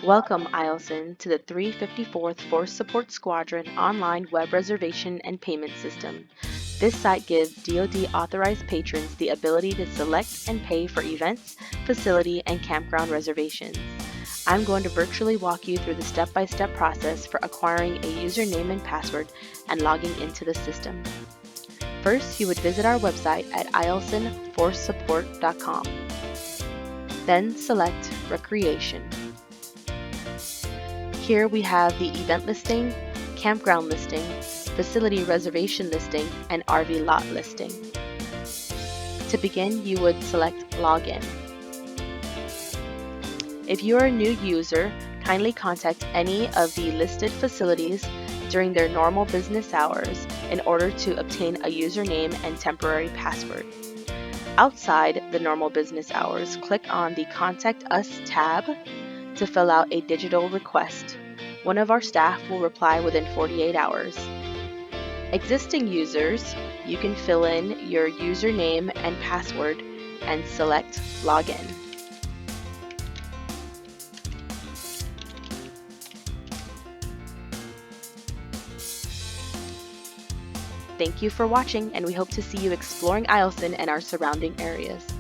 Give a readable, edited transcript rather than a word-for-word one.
Welcome, Eielson, to the 354th Force Support Squadron online web reservation and payment system. This site gives DoD authorized patrons the ability to select and pay for events, facility, and campground reservations. I'm going to virtually walk you through the step-by-step process for acquiring a username and password and logging into the system. First, you would visit our website at eielsonforcesupport.com. Then select Recreation. Here we have the event listing, campground listing, facility reservation listing, and RV lot listing. To begin, you would select Login. If you are a new user, kindly contact any of the listed facilities during their normal business hours in order to obtain a username and temporary password. Outside the normal business hours, click on the Contact Us tab to fill out a digital request. One of our staff will reply within 48 hours. Existing users, you can fill in your username and password and select Login. Thank you for watching, and we hope to see you exploring Eielson and our surrounding areas.